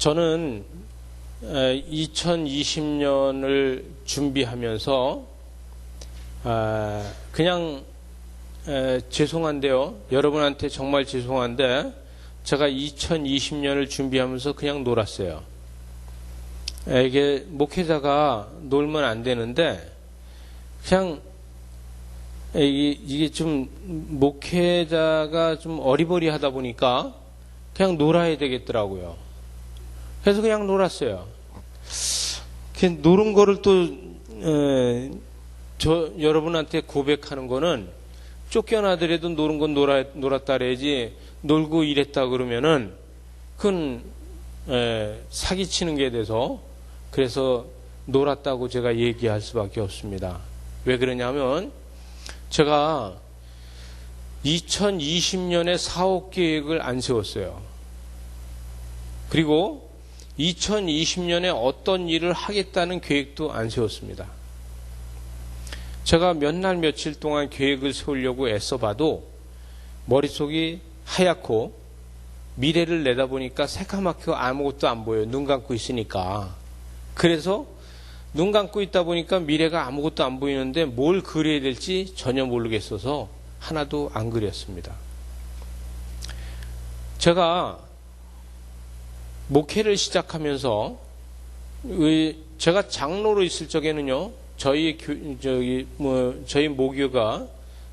저는 2020년을 준비하면서 그냥 죄송한데요. 여러분한테 정말 죄송한데 제가 2020년을 준비하면서 그냥 놀았어요. 이게 목회자가 놀면 안 되는데 그냥 이게 좀 목회자가 좀 어리버리하다 보니까 그냥 놀아야 되겠더라고요. 그래서 그냥 놀았어요. 노는 거를 또 여러분한테 고백하는 거는 쫓겨나더라도 노는 건 놀았다 그래야지 놀고 이랬다 그러면은 그건 사기치는 게 돼서 그래서 놀았다고 제가 얘기할 수밖에 없습니다. 왜 그러냐면 제가 2020년에 사업 계획을 안 세웠어요. 그리고 2020년에 어떤 일을 하겠다는 계획도 안 세웠습니다. 제가 몇 날 며칠 동안 계획을 세우려고 애써봐도 머릿속이 하얗고 미래를 내다보니까 새까맣고 아무것도 안 보여요. 눈 감고 있으니까. 그래서 눈 감고 있다 보니까 미래가 아무것도 안 보이는데 뭘 그려야 될지 전혀 모르겠어서 하나도 안 그렸습니다. 제가 목회를 시작하면서 제가 장로로 있을 적에는요, 저희 모교가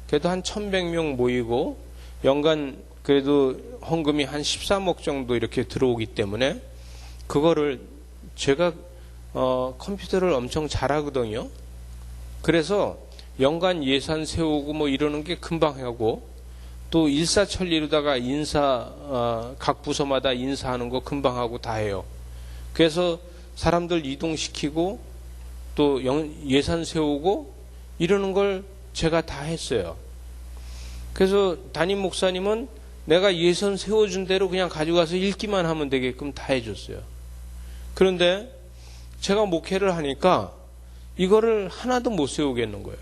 그래도 한 1,100명 모이고 연간 그래도 헌금이 한 13억 정도 이렇게 들어오기 때문에 그거를 제가 컴퓨터를 엄청 잘하거든요. 그래서 연간 예산 세우고 뭐 이러는 게 금방 하고 또 일사천리로다가 각 부서마다 인사하는 거 금방 하고 다 해요. 그래서 사람들 이동시키고 또 예산 세우고 이러는 걸 제가 다 했어요. 그래서 담임 목사님은 내가 예산 세워준 대로 그냥 가져가서 읽기만 하면 되게끔 다 해줬어요. 그런데 제가 목회를 하니까 이거를 하나도 못 세우겠는 거예요.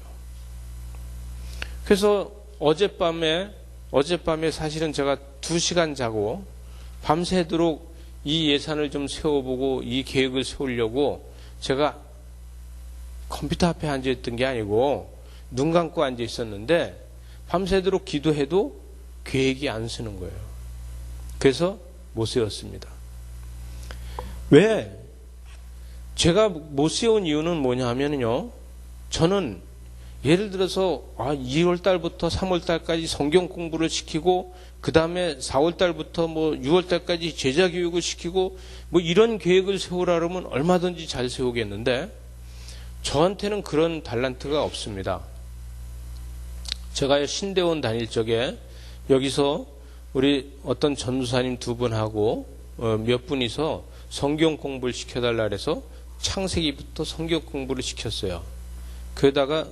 그래서 어젯밤에 사실은 제가 2시간 자고 밤새도록 이 예산을 좀 세워보고 이 계획을 세우려고 제가 컴퓨터 앞에 앉아있던 게 아니고 눈 감고 앉아 있었는데 밤새도록 기도해도 계획이 안 서는 거예요. 그래서 못 세웠습니다. 왜? 제가 못 세운 이유는 뭐냐 하면요, 저는 예를 들어서 2월달부터 3월달까지 성경 공부를 시키고 그 다음에 4월달부터 6월달까지 제자 교육을 시키고 이런 계획을 세우라 그러면 얼마든지 잘 세우겠는데 저한테는 그런 달란트가 없습니다. 제가 신대원 다닐 적에 여기서 우리 어떤 전도사님 2분하고 몇 분이서 성경 공부를 시켜달라 그래서 창세기부터 성경 공부를 시켰어요. 그러다가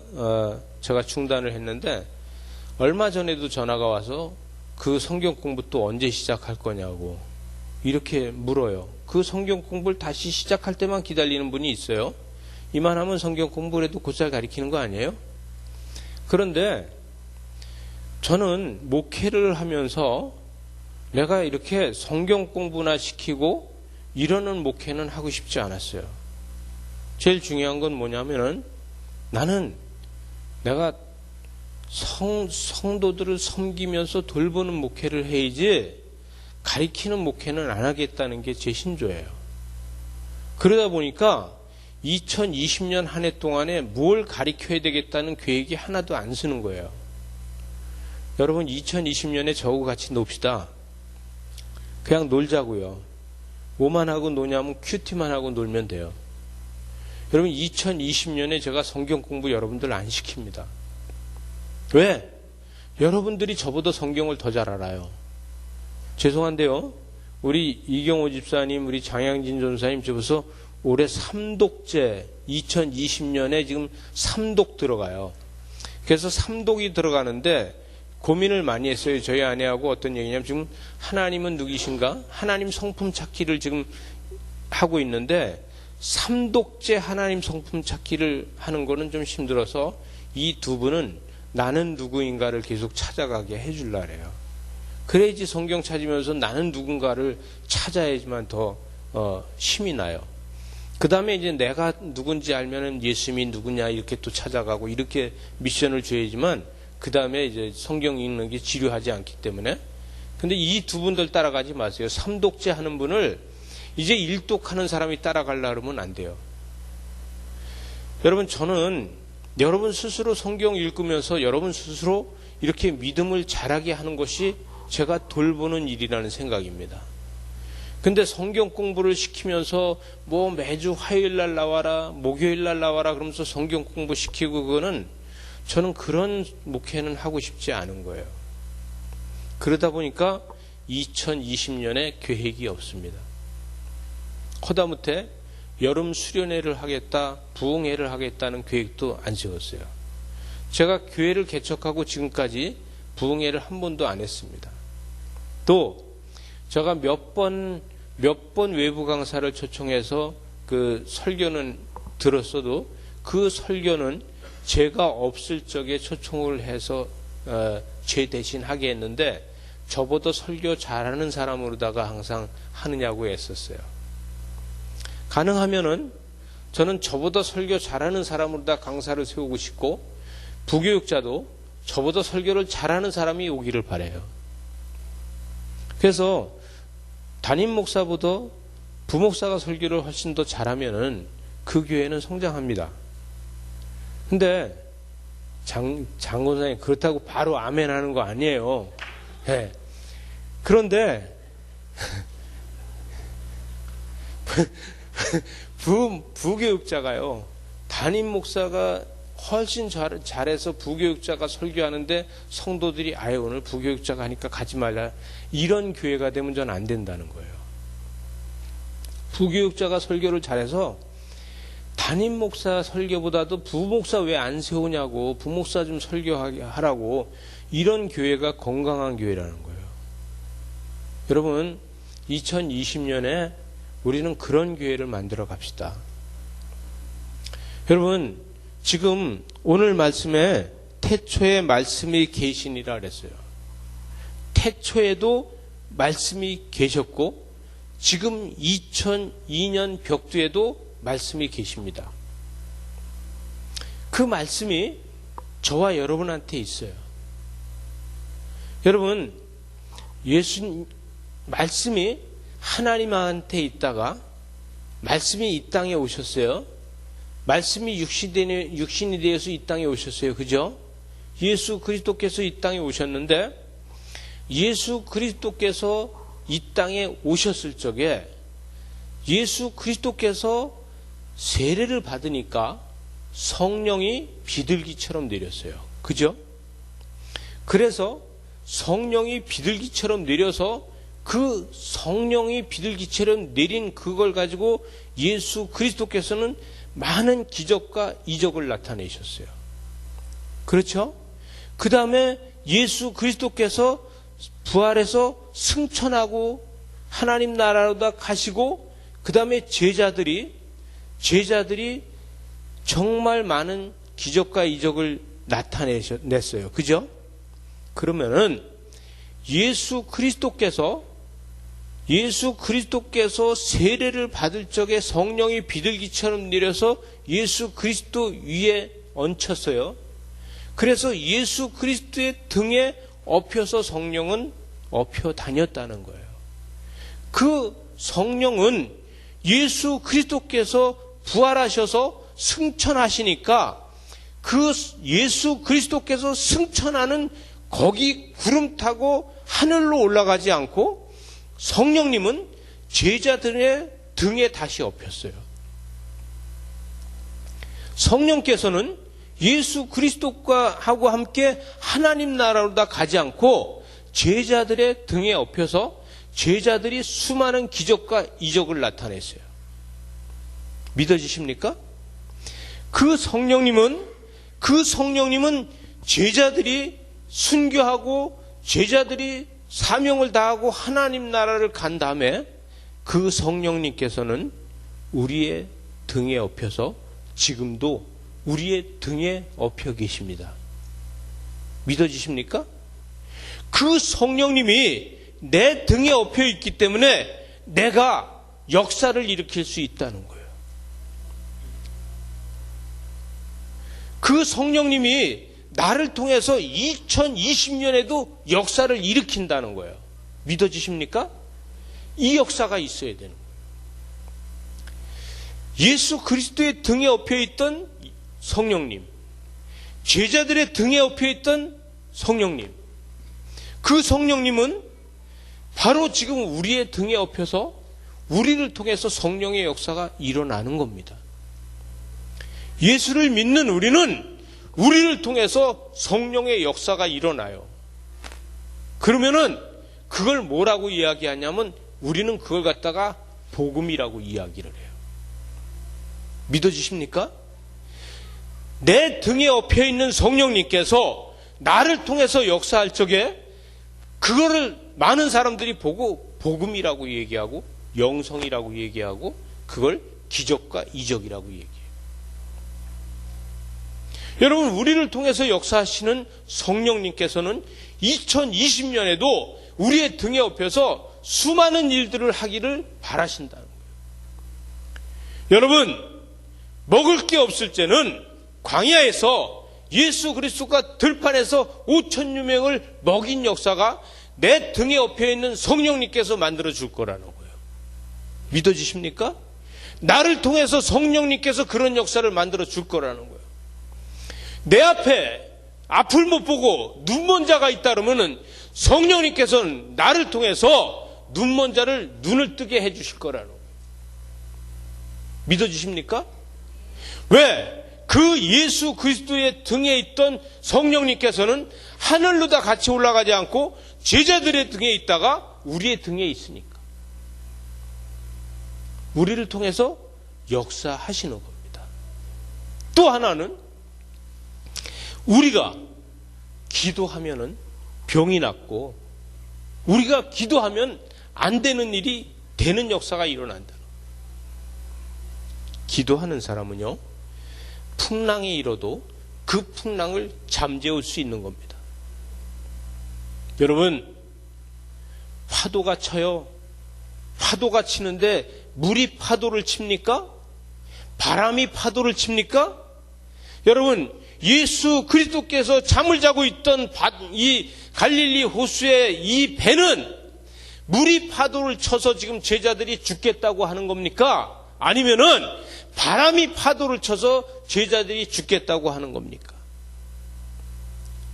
제가 중단을 했는데 얼마 전에도 전화가 와서 그 성경 공부 또 언제 시작할 거냐고 이렇게 물어요. 그 성경 공부를 다시 시작할 때만 기다리는 분이 있어요. 이만하면 성경 공부를 해도 곧잘 가르치는 거 아니에요? 그런데 저는 목회를 하면서 내가 이렇게 성경 공부나 시키고 이러는 목회는 하고 싶지 않았어요. 제일 중요한 건 뭐냐면은 나는 내가 성도들을 섬기면서 돌보는 목회를 해야지 가리키는 목회는 안 하겠다는 게 제 신조예요. 그러다 보니까 2020년 한 해 동안에 뭘 가리켜야 되겠다는 계획이 하나도 안 쓰는 거예요. 여러분 2020년에 저하고 같이 놉시다. 그냥 놀자고요. 뭐만 하고 노냐면 큐티만 하고 놀면 돼요. 여러분 2020년에 제가 성경 공부 여러분들 안 시킵니다. 왜? 여러분들이 저보다 성경을 더 잘 알아요. 죄송한데요. 우리 이경호 집사님, 우리 장양진 전사님 저보서 올해 3독째 2020년에 지금 3독 들어가요. 그래서 3독이 들어가는데 고민을 많이 했어요. 저희 아내하고 어떤 얘기냐면 지금 하나님은 누구신가? 하나님 성품 찾기를 지금 하고 있는데 3독째 하나님 성품 찾기를 하는 거는 좀 힘들어서 이 2분은 나는 누구인가를 계속 찾아가게 해줄라 그래요. 그래야지 성경 찾으면서 나는 누군가를 찾아야지만 더 힘이 나요. 그 다음에 이제 내가 누군지 알면은 예수님이 누구냐 이렇게 또 찾아가고 이렇게 미션을 줘야지만 그 다음에 이제 성경 읽는 게 지루하지 않기 때문에. 근데 이 두 분들 따라가지 마세요. 삼독제 하는 분을 이제 일독하는 사람이 따라가려고 그러면 안 돼요. 여러분, 저는 여러분 스스로 성경 읽으면서 여러분 스스로 이렇게 믿음을 자라게 하는 것이 제가 돌보는 일이라는 생각입니다. 근데 성경 공부를 시키면서 뭐 매주 화요일 날 나와라, 목요일 날 나와라 그러면서 성경 공부 시키고 그거는 저는 그런 목회는 하고 싶지 않은 거예요. 그러다 보니까 2020년에 계획이 없습니다. 허다못해 여름 수련회를 하겠다, 부흥회를 하겠다는 계획도 안 세웠어요. 제가 교회를 개척하고 지금까지 부흥회를 한 번도 안 했습니다. 또 제가 몇 번 외부 강사를 초청해서 그 설교는 들었어도 그 설교는 제가 없을 적에 초청을 해서 제 대신 하게 했는데 저보다 설교 잘하는 사람으로다가 항상 하느냐고 했었어요. 가능하면은 저는 저보다 설교 잘하는 사람으로다 강사를 세우고 싶고 부교육자도 저보다 설교를 잘하는 사람이 오기를 바라요. 그래서 담임 목사보다 부목사가 설교를 훨씬 더 잘하면은 그 교회는 성장합니다. 근데 장군사님 그렇다고 바로 아멘 하는 거 아니에요. 네. 그런데 부교육자가요, 담임 목사가 훨씬 잘해서 부교육자가 설교하는데 성도들이 아예 오늘 부교육자가 하니까 가지 말라, 이런 교회가 되면 전 안 된다는 거예요. 부교육자가 설교를 잘해서 담임 목사 설교보다도 부목사 왜 안 세우냐고, 부목사 좀 설교하게 하라고, 이런 교회가 건강한 교회라는 거예요. 여러분, 2020년에 우리는 그런 교회를 만들어 갑시다. 여러분, 지금 오늘 말씀에 태초에 말씀이 계시니라 그랬어요. 태초에도 말씀이 계셨고 지금 2002년 벽두에도 말씀이 계십니다. 그 말씀이 저와 여러분한테 있어요. 여러분, 말씀이 하나님한테 있다가 말씀이 이 땅에 오셨어요. 말씀이 육신이 되어서 이 땅에 오셨어요. 그죠? 예수 그리스도께서 이 땅에 오셨는데 예수 그리스도께서 이 땅에 오셨을 적에 예수 그리스도께서 세례를 받으니까 성령이 비둘기처럼 내렸어요. 그죠? 그래서 성령이 비둘기처럼 내려서 그 성령이 비둘기처럼 내린 그걸 가지고 예수 그리스도께서는 많은 기적과 이적을 나타내셨어요. 그렇죠? 그 다음에 예수 그리스도께서 부활해서 승천하고 하나님 나라로다 가시고 그 다음에 제자들이 정말 많은 기적과 이적을 나타냈어요. 그죠? 그러면은 예수 그리스도께서 세례를 받을 적에 성령이 비둘기처럼 내려서 예수 그리스도 위에 얹혔어요. 그래서 예수 그리스도의 등에 업혀서 성령은 업혀 다녔다는 거예요. 그 성령은 예수 그리스도께서 부활하셔서 승천하시니까 그 예수 그리스도께서 승천하는 거기 구름 타고 하늘로 올라가지 않고 성령님은 제자들의 등에 다시 엎였어요. 성령께서는 예수 그리스도과 하고 함께 하나님 나라로 다 가지 않고 제자들의 등에 엎여서 제자들이 수많은 기적과 이적을 나타냈어요. 믿어지십니까? 그 성령님은 제자들이 순교하고 제자들이 사명을 다하고 하나님 나라를 간 다음에 그 성령님께서는 우리의 등에 엎여서 지금도 우리의 등에 엎여 계십니다. 믿어지십니까? 그 성령님이 내 등에 엎여 있기 때문에 내가 역사를 일으킬 수 있다는 거예요. 그 성령님이 나를 통해서 2020년에도 역사를 일으킨다는 거예요. 믿어지십니까? 이 역사가 있어야 되는 거예요. 예수 그리스도의 등에 엎여있던 성령님, 제자들의 등에 엎여있던 성령님, 그 성령님은 바로 지금 우리의 등에 엎여서 우리를 통해서 성령의 역사가 일어나는 겁니다. 예수를 믿는 우리는 우리를 통해서 성령의 역사가 일어나요. 그러면은 그걸 뭐라고 이야기하냐면 우리는 그걸 갖다가 복음이라고 이야기를 해요. 믿어지십니까? 내 등에 엎여있는 성령님께서 나를 통해서 역사할 적에 그거를 많은 사람들이 보고 복음이라고 얘기하고 영성이라고 얘기하고 그걸 기적과 이적이라고 얘기해요. 여러분, 우리를 통해서 역사하시는 성령님께서는 2020년에도 우리의 등에 엎여서 수많은 일들을 하기를 바라신다는 거예요. 여러분, 먹을 게 없을 때는 광야에서 예수 그리스도가 들판에서 5천여 명을 먹인 역사가 내 등에 엎여있는 성령님께서 만들어 줄 거라는 거예요. 믿어지십니까? 나를 통해서 성령님께서 그런 역사를 만들어 줄 거라는 거예요. 내 앞에 앞을 못 보고 눈먼 자가 있다 그러면은 성령님께서는 나를 통해서 눈먼 자를 눈을 뜨게 해 주실 거라는 거예요. 믿어지십니까? 왜? 그 예수 그리스도의 등에 있던 성령님께서는 하늘로 다 같이 올라가지 않고 제자들의 등에 있다가 우리의 등에 있으니까 우리를 통해서 역사하시는 겁니다. 또 하나는 우리가 기도하면은 병이 낫고 우리가 기도하면 안 되는 일이 되는 역사가 일어난다. 기도하는 사람은요, 풍랑이 일어도 그 풍랑을 잠재울 수 있는 겁니다. 여러분, 파도가 쳐요. 파도가 치는데 물이 파도를 칩니까? 바람이 파도를 칩니까? 여러분, 예수 그리스도께서 잠을 자고 있던 이 갈릴리 호수의 이 배는 물이 파도를 쳐서 지금 제자들이 죽겠다고 하는 겁니까? 아니면은 바람이 파도를 쳐서 제자들이 죽겠다고 하는 겁니까?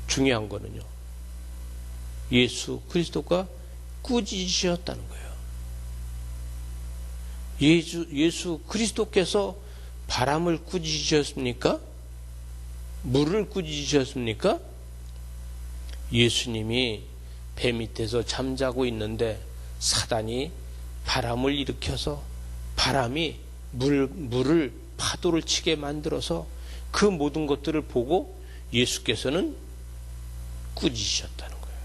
중요한 거는요, 예수 그리스도가 꾸짖으셨다는 거예요. 예수 그리스도께서 바람을 꾸짖으셨습니까? 물을 꾸짖으셨습니까? 예수님이 배 밑에서 잠자고 있는데 사단이 바람을 일으켜서 바람이 물을 파도를 치게 만들어서 그 모든 것들을 보고 예수께서는 꾸짖으셨다는 거예요.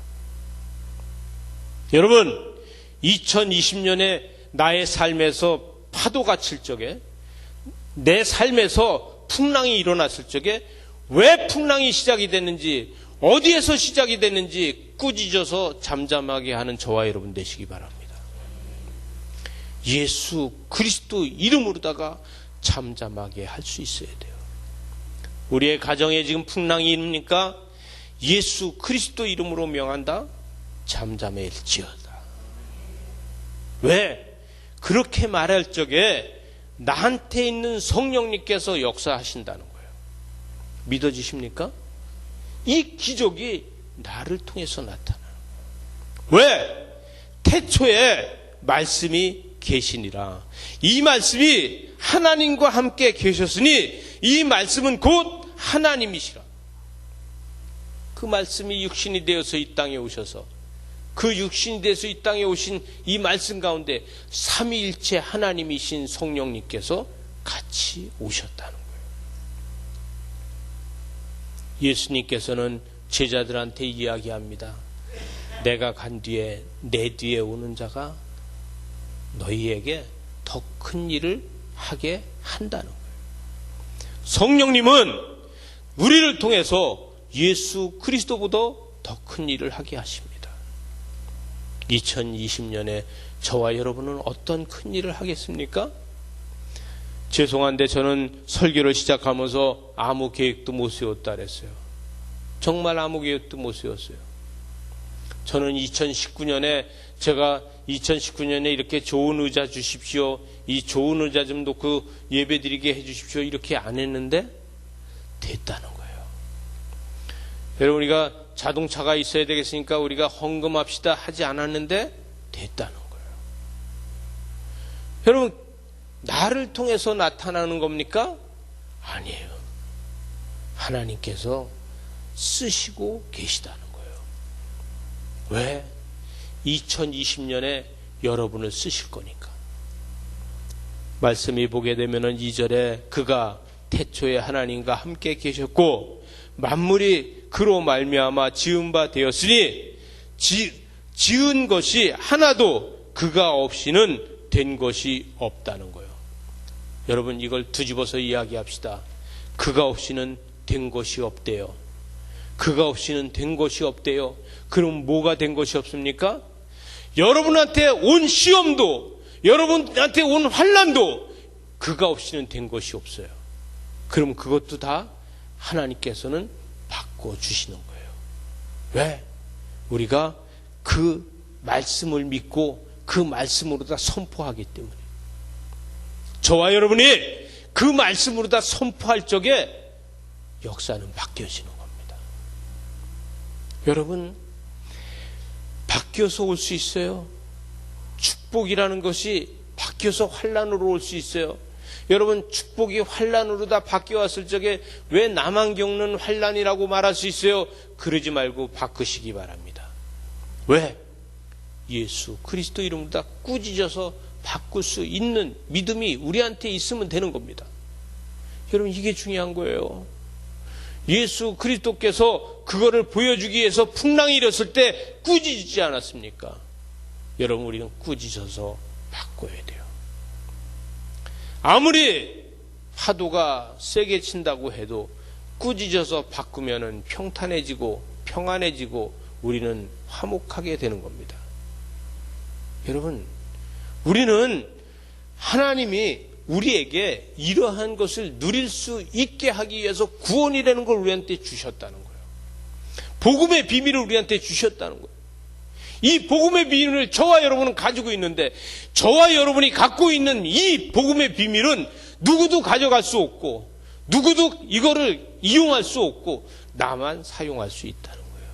여러분, 2020년에 나의 삶에서 파도가 칠 적에, 내 삶에서 풍랑이 일어났을 적에 왜 풍랑이 시작이 됐는지, 어디에서 시작이 됐는지 꾸짖어서 잠잠하게 하는 저와 여러분 되시기 바랍니다. 예수 그리스도 이름으로다가 잠잠하게 할 수 있어야 돼요. 우리의 가정에 지금 풍랑이 있습니까? 예수 그리스도 이름으로 명한다? 잠잠할지어다. 왜? 그렇게 말할 적에 나한테 있는 성령님께서 역사하신다는 거예요. 믿어지십니까? 이 기적이 나를 통해서 나타나는 거예요. 왜? 태초에 말씀이 계시니라. 이 말씀이 하나님과 함께 계셨으니 이 말씀은 곧 하나님이시라. 그 말씀이 육신이 되어서 이 땅에 오셔서 그 육신이 되어서 이 땅에 오신 이 말씀 가운데 삼위일체 하나님이신 성령님께서 같이 오셨다는 거예요. 예수님께서는 제자들한테 이야기합니다. 내가 간 뒤에 내 뒤에 오는 자가 너희에게 더 큰 일을 하게 한다는 거예요. 성령님은 우리를 통해서 예수 그리스도보다 더 큰 일을 하게 하십니다. 2020년에 저와 여러분은 어떤 큰 일을 하겠습니까? 죄송한데 저는 설교를 시작하면서 아무 계획도 못 세웠다 그랬어요. 정말 아무 계획도 못 세웠어요. 저는 2019년에 제가 2019년에 이렇게 좋은 의자 주십시오. 이 좋은 의자 좀 놓고 예배 드리게 해 주십시오. 이렇게 안 했는데 됐다는 거예요. 여러분, 우리가 자동차가 있어야 되겠으니까 우리가 헌금합시다 하지 않았는데 됐다는 거예요. 여러분, 나를 통해서 나타나는 겁니까? 아니에요. 하나님께서 쓰시고 계시다는 거예요. 왜? 2020년에 여러분을 쓰실 거니까. 말씀이 보게 되면은 2절에 그가 태초에 하나님과 함께 계셨고 만물이 그로 말미암아 지은 바 되었으니 지은 것이 하나도 그가 없이는 된 것이 없다는 거예요. 여러분, 이걸 뒤집어서 이야기합시다. 그가 없이는 된 것이 없대요. 그가 없이는 된 것이 없대요. 그럼 뭐가 된 것이 없습니까? 여러분한테 온 시험도, 여러분한테 온 환난도 그가 없이는 된 것이 없어요. 그럼 그것도 다 하나님께서는 바꿔주시는 거예요. 왜? 우리가 그 말씀을 믿고 그 말씀으로 다 선포하기 때문에. 저와 여러분이 그 말씀으로 다 선포할 적에 역사는 바뀌어지는 겁니다. 여러분, 바뀌어서 올 수 있어요. 축복이라는 것이 바뀌어서 환난으로 올 수 있어요. 여러분, 축복이 환난으로 다 바뀌어왔을 적에 왜 나만 겪는 환난이라고 말할 수 있어요? 그러지 말고 바꾸시기 바랍니다. 왜? 예수 그리스도 이름으로 다 꾸짖어서 바꿀 수 있는 믿음이 우리한테 있으면 되는 겁니다. 여러분, 이게 중요한 거예요. 예수 그리스도께서 그거를 보여주기 위해서 풍랑이 일었을 때 꾸짖지 않았습니까? 여러분, 우리는 꾸짖어서 바꿔야 돼요. 아무리 파도가 세게 친다고 해도 꾸짖어서 바꾸면 평탄해지고 평안해지고 우리는 화목하게 되는 겁니다. 여러분, 우리는 하나님이 우리에게 이러한 것을 누릴 수 있게 하기 위해서 구원이라는 걸 우리한테 주셨다는 거예요. 복음의 비밀을 우리한테 주셨다는 거예요. 이 복음의 비밀을 저와 여러분은 가지고 있는데, 저와 여러분이 갖고 있는 이 복음의 비밀은 누구도 가져갈 수 없고 누구도 이거를 이용할 수 없고 나만 사용할 수 있다는 거예요.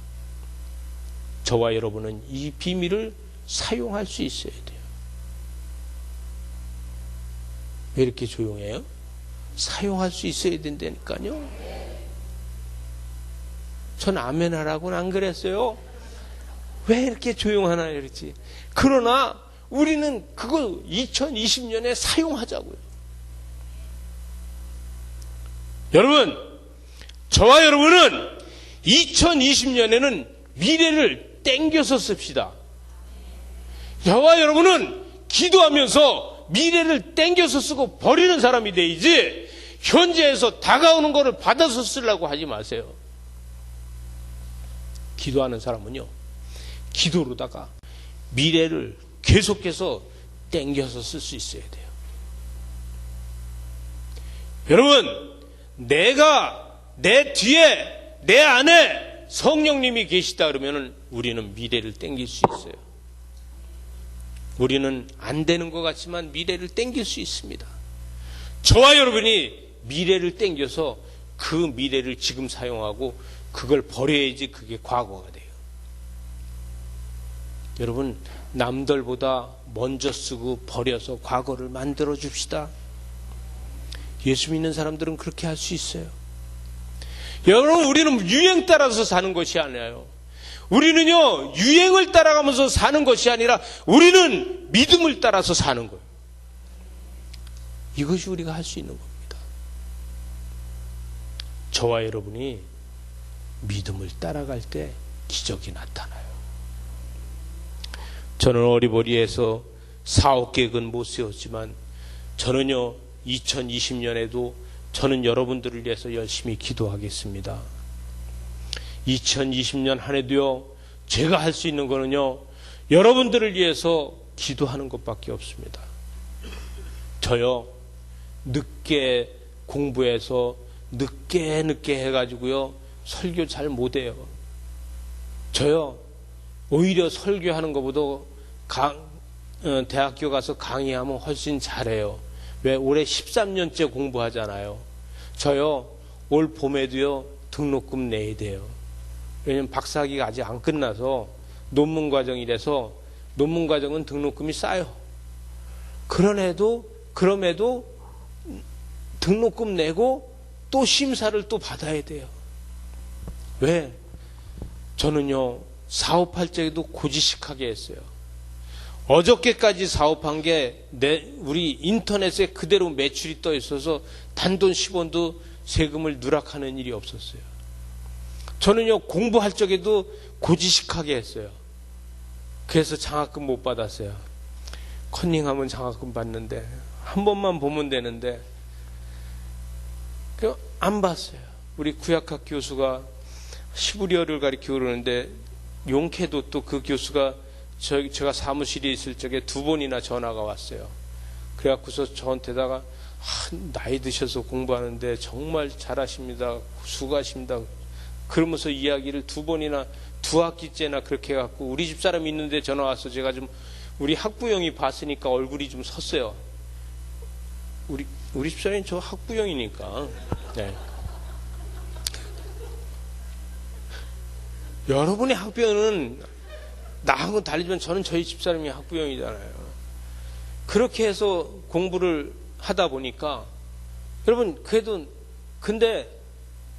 저와 여러분은 이 비밀을 사용할 수 있어야 돼요. 왜 이렇게 조용해요? 사용할 수 있어야 된다니까요. 전 아멘 하라고는 안 그랬어요. 왜 이렇게 조용하나 이랬지. 그러나 우리는 그걸 2020년에 사용하자고요. 여러분, 저와 여러분은 2020년에는 미래를 땡겨서 씁시다. 저와 여러분은 기도하면서 미래를 땡겨서 쓰고 버리는 사람이 되지, 현재에서 다가오는 것을 받아서 쓰려고 하지 마세요. 기도하는 사람은요, 기도로다가 미래를 계속해서 땡겨서 쓸 수 있어야 돼요. 여러분, 내가 내 뒤에 내 안에 성령님이 계시다 그러면 우리는 미래를 땡길 수 있어요. 우리는 안 되는 것 같지만 미래를 땡길 수 있습니다. 저와 여러분이 미래를 땡겨서 그 미래를 지금 사용하고 그걸 버려야지 그게 과거가 돼요. 여러분, 남들보다 먼저 쓰고 버려서 과거를 만들어 줍시다. 예수 믿는 사람들은 그렇게 할 수 있어요. 여러분, 우리는 유행 따라서 사는 것이 아니에요. 우리는요, 유행을 따라가면서 사는 것이 아니라 우리는 믿음을 따라서 사는 거예요. 이것이 우리가 할 수 있는 겁니다. 저와 여러분이 믿음을 따라갈 때 기적이 나타나요. 저는 어리버리해서 사업 계획은 못 세웠지만 저는요, 2020년에도 저는 여러분들을 위해서 열심히 기도하겠습니다. 2020년 한 해도요, 제가 할 수 있는 거는요, 여러분들을 위해서 기도하는 것밖에 없습니다. 저요, 늦게 공부해서 늦게 해가지고요, 설교 잘 못해요. 저요, 오히려 설교하는 것보다 대학교 가서 강의하면 훨씬 잘해요. 왜? 올해 13년째 공부하잖아요. 저요, 올 봄에도요, 등록금 내야 돼요. 왜냐면 박사학위가 아직 안 끝나서 논문 과정이라서 논문 과정은 등록금이 싸요. 그럼에도 등록금 내고 또 심사를 또 받아야 돼요. 왜? 저는요, 사업할 적에도 고지식하게 했어요. 어저께까지 사업한 게 우리 인터넷에 그대로 매출이 떠 있어서 단돈 10원도 세금을 누락하는 일이 없었어요. 저는요, 공부할 적에도 고지식하게 했어요. 그래서 장학금 못 받았어요. 컨닝하면 장학금 받는데 한 번만 보면 되는데 안 봤어요. 우리 구약학 교수가 히브리어를 가르치고 그러는데 용케도 또 그 교수가 제가 사무실에 있을 적에 2번이나 전화가 왔어요. 그래갖고서 저한테다가 나이 드셔서 공부하는데 정말 잘하십니다. 수고하십니다. 그러면서 이야기를 2번이나 2학기째나 그렇게 해갖고 우리 집사람이 있는데 전화 와서 제가 좀 우리 학부형이 봤으니까 얼굴이 좀 섰어요. 우리 집사람이 저 학부형이니까. 네. 여러분의 학부형은 나하고 다르지만 저는 저희 집사람이 학부형이잖아요. 그렇게 해서 공부를 하다 보니까 여러분 그래도 근데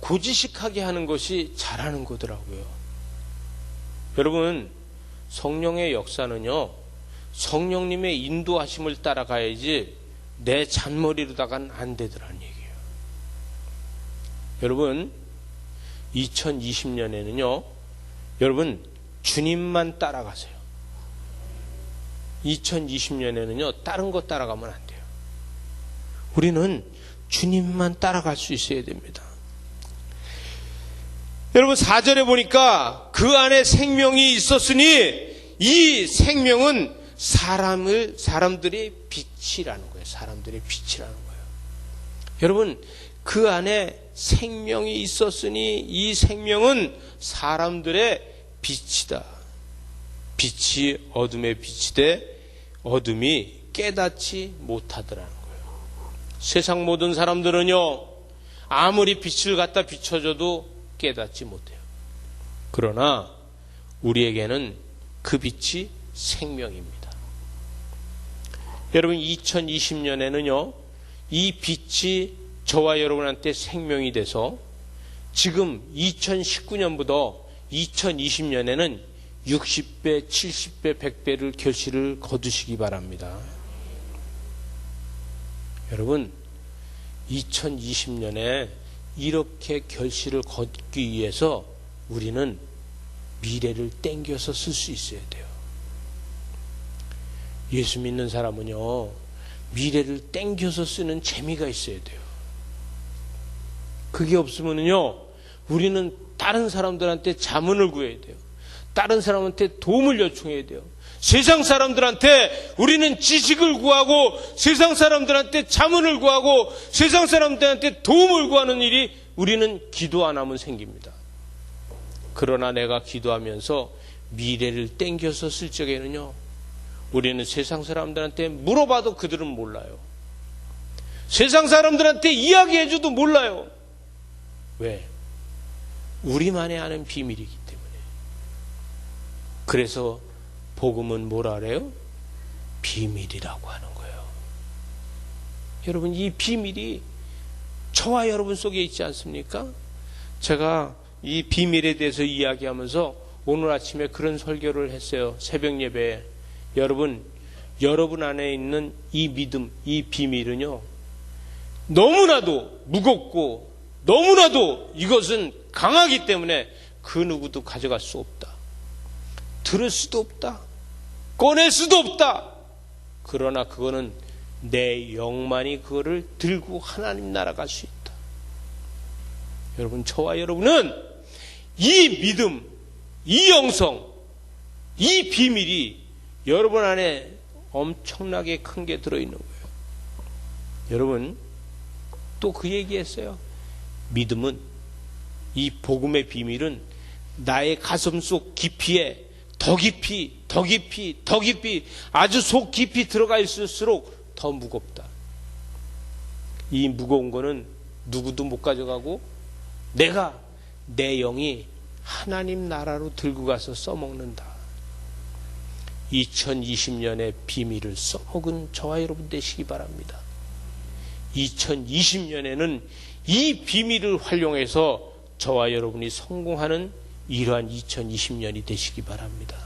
고지식하게 하는 것이 잘하는 거더라고요. 여러분 성령의 역사는요, 성령님의 인도하심을 따라가야지 내 잔머리로다가는 안 되더라는 얘기예요. 여러분 2020년에는요 여러분 주님만 따라가세요. 2020년에는요 다른 거 따라가면 안 돼요. 우리는 주님만 따라갈 수 있어야 됩니다. 여러분 4절에 보니까 그 안에 생명이 있었으니 이 생명은 사람들의 빛이라는 거예요. 사람들의 빛이라는 거예요. 여러분 그 안에 생명이 있었으니 이 생명은 사람들의 빛이다. 빛이 어둠의 빛이되 어둠이 깨닫지 못하더라는 거예요. 세상 모든 사람들은요 아무리 빛을 갖다 비춰줘도 깨닫지 못해요. 그러나 우리에게는 그 빛이 생명입니다. 여러분 2020년에는요 이 빛이 저와 여러분한테 생명이 돼서 지금 2019년부터 2020년에는 60배, 70배, 100배를 결실을 거두시기 바랍니다. 여러분 2020년에 이렇게 결실을 거두기 위해서 우리는 미래를 땡겨서 쓸 수 있어야 돼요. 예수 믿는 사람은요 미래를 땡겨서 쓰는 재미가 있어야 돼요. 그게 없으면요 우리는 다른 사람들한테 자문을 구해야 돼요. 다른 사람한테 도움을 요청해야 돼요. 세상 사람들한테 우리는 지식을 구하고 세상 사람들한테 자문을 구하고 세상 사람들한테 도움을 구하는 일이 우리는 기도 안 하면 생깁니다. 그러나 내가 기도하면서 미래를 땡겨서 쓸 적에는요 우리는 세상 사람들한테 물어봐도 그들은 몰라요. 세상 사람들한테 이야기해줘도 몰라요. 왜? 우리만이 아는 비밀이기 때문에. 그래서 복음은 뭐라 그래요? 비밀이라고 하는 거예요. 여러분 이 비밀이 저와 여러분 속에 있지 않습니까? 제가 이 비밀에 대해서 이야기하면서 오늘 아침에 그런 설교를 했어요. 새벽 예배에. 여러분 안에 있는 이 믿음, 이 비밀은요 너무나도 무겁고 너무나도 이것은 강하기 때문에 그 누구도 가져갈 수 없다. 들을 수도 없다. 꺼낼 수도 없다. 그러나 그거는 내 영만이 그거를 들고 하나님 나라 갈 수 있다. 여러분 저와 여러분은 이 믿음, 이 영성, 이 비밀이 여러분 안에 엄청나게 큰 게 들어있는 거예요. 여러분, 또 그 얘기했어요. 믿음은, 이 복음의 비밀은 나의 가슴 속 깊이에 더 깊이, 더 깊이, 더 깊이, 아주 속 깊이 들어가 있을수록 더 무겁다. 이 무거운 거는 누구도 못 가져가고 내가, 내 영이 하나님 나라로 들고 가서 써먹는다. 2020년의 비밀을 써먹은 저와 여러분 되시기 바랍니다. 2020년에는 이 비밀을 활용해서 저와 여러분이 성공하는 이러한 2020년이 되시기 바랍니다.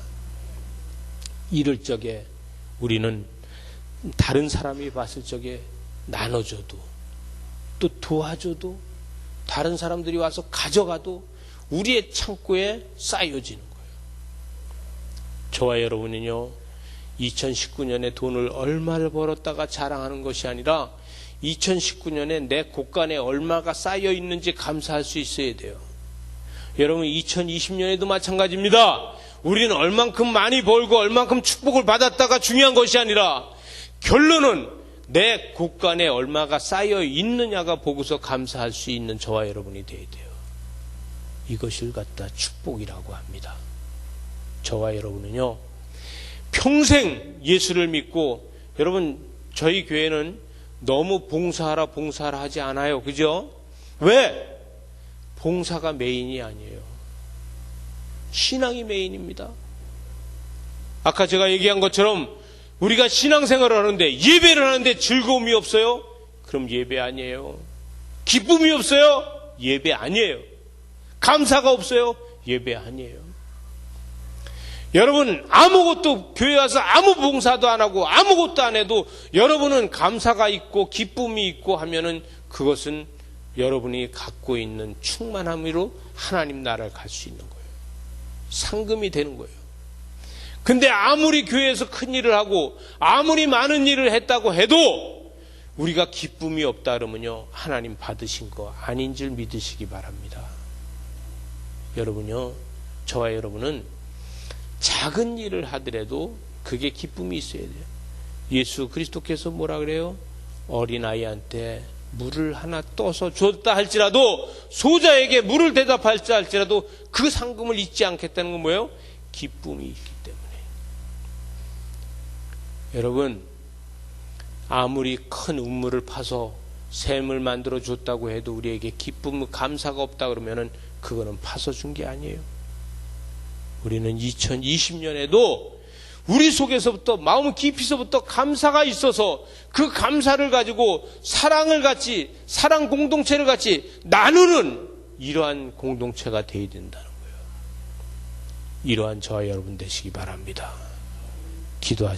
이럴 적에 우리는 다른 사람이 봤을 적에 나눠줘도, 또 도와줘도, 다른 사람들이 와서 가져가도 우리의 창고에 쌓여지는 거예요. 저와 여러분은요, 2019년에 돈을 얼마를 벌었다가 자랑하는 것이 아니라 2019년에 내 곳간에 얼마가 쌓여 있는지 감사할 수 있어야 돼요. 여러분, 2020년에도 마찬가지입니다. 우리는 얼만큼 많이 벌고 얼만큼 축복을 받았다가 중요한 것이 아니라 결론은 내 곳간에 얼마가 쌓여 있느냐가 보고서 감사할 수 있는 저와 여러분이 되어야 돼요. 이것을 갖다 축복이라고 합니다. 저와 여러분은요, 평생 예수를 믿고, 여러분, 저희 교회는 너무 봉사하라 하지 않아요. 그죠? 왜? 봉사가 메인이 아니에요. 신앙이 메인입니다. 아까 제가 얘기한 것처럼 우리가 신앙생활을 하는데, 예배를 하는데 즐거움이 없어요? 그럼 예배 아니에요. 기쁨이 없어요? 예배 아니에요. 감사가 없어요? 예배 아니에요. 여러분, 아무것도 교회 와서 아무 봉사도 안 하고 아무것도 안 해도 여러분은 감사가 있고 기쁨이 있고 하면은 그것은 여러분이 갖고 있는 충만함으로 하나님 나라를 갈 수 있는 거예요. 상금이 되는 거예요. 근데 아무리 교회에서 큰 일을 하고 아무리 많은 일을 했다고 해도 우리가 기쁨이 없다 그러면요, 하나님 받으신 거 아닌 줄 믿으시기 바랍니다. 여러분요, 저와 여러분은 작은 일을 하더라도 그게 기쁨이 있어야 돼요. 예수 그리스도께서 뭐라 그래요? 어린아이한테 물을 하나 떠서 줬다 할지라도, 소자에게 물을 대답할지 할지라도 그 상금을 잊지 않겠다는 건 뭐예요? 기쁨이 있기 때문에. 여러분, 아무리 큰 우물을 파서 샘을 만들어 줬다고 해도 우리에게 기쁨, 감사가 없다 그러면은 그거는 파서 준 게 아니에요. 우리는 2020년에도 우리 속에서부터, 마음 깊이서부터 감사가 있어서 그 감사를 가지고 사랑을 같이, 사랑 공동체를 같이 나누는 이러한 공동체가 되어야 된다는 거예요. 이러한 저와 여러분 되시기 바랍니다. 기도하시죠.